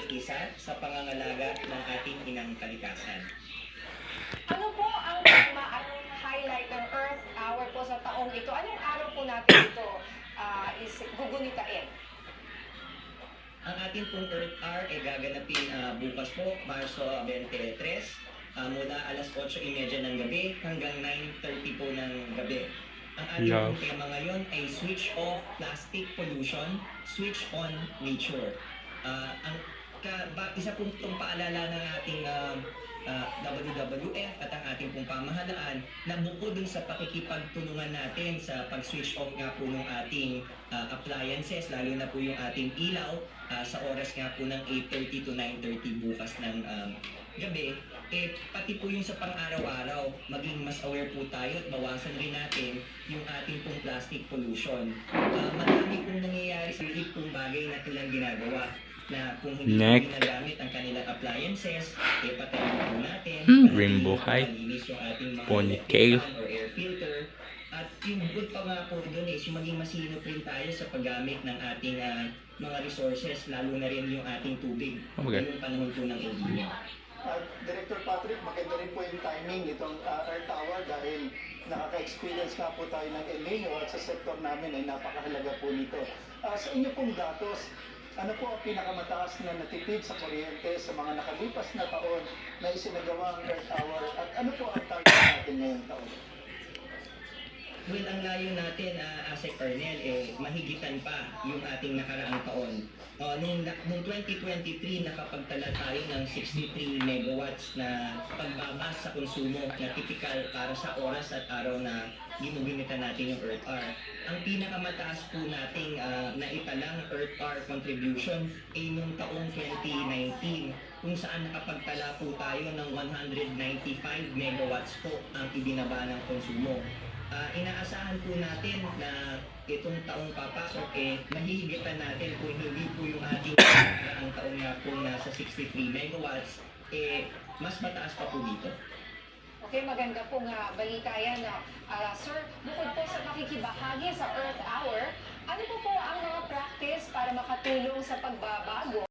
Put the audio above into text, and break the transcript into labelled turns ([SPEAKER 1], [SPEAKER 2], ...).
[SPEAKER 1] nakikiisa sa pangangalaga ng ating inang kalikasan.
[SPEAKER 2] Ano po ang highlight ng Earth Hour po sa taong ito? Anong araw po natin ito is gugunitain?
[SPEAKER 1] Ang ating pong Earth Hour ay gaganapin bukas po, Marso 23, mula alas 8:30 ng gabi hanggang 9:30 po ng gabi. Ang ating pong tema ngayon ay Switch Off Plastic Pollution, Switch On Nature. Isa pong itong paalala ng ating WWF at ang ating pong pamahalaan na bukod dun sa pakikipagtulungan natin sa pag-switch off nga po ng ating appliances, lalo na po yung ating ilaw sa oras nga po ng 8:30 to 9:30 bukas ng gabi, pati po yung sa pang-araw-araw, maging mas aware po tayo at bawasan rin natin yung ating pong plastic pollution. Marami pong nangyayari sa liit pong bagay na kailang ginagawa na kung hindi ginagamit ang kanilang appliances, patayin po natin,
[SPEAKER 3] Rainbow High,
[SPEAKER 1] yung ating mga
[SPEAKER 3] Ponytail,
[SPEAKER 1] or air filter. At yung good pa nga po doon is yung maging masinop rin tayo sa paggamit ng ating mga resources, lalo na rin yung ating tubig. Yung panahon po ng El-Nino.
[SPEAKER 4] Director Patrick, maganda rin po yung timing nitong Earth Hour dahil nakaka-experience nga po tayo ng El Nino at sa sektor namin ay napakahalaga po nito. Sa inyo pong datos, ano po ang pinakamataas na natipid sa kuryente sa mga nakalipas na taon na isinagawa ang Earth Hour at ano po ang target natin ngayong taon?
[SPEAKER 1] Well, ang layo natin, Asek Arnel, mahigitan pa yung ating nakaraang taon. Noong 2023, nakapagtala tayo ng 63 megawatts na pagbabas sa konsumo na typical para sa oras at araw na ginugunitan natin yung Earth Hour. Ang pinakamataas po nating naitalang Earth Hour contribution ay noong taong 2019, kung saan nakapagtala po tayo ng 195 megawatts po ang ibinaba ng konsumo. Inaasahan po natin na itong taong papasok mahihigitan natin kung hindi po yung ating ang taong nga po nasa 63 megawatts, mas mataas pa po dito.
[SPEAKER 2] Okay, maganda pong balita yan. Sir, bukod po sa pakikibahagi sa Earth Hour, ano po ang mga practice para makatulong sa pagbabago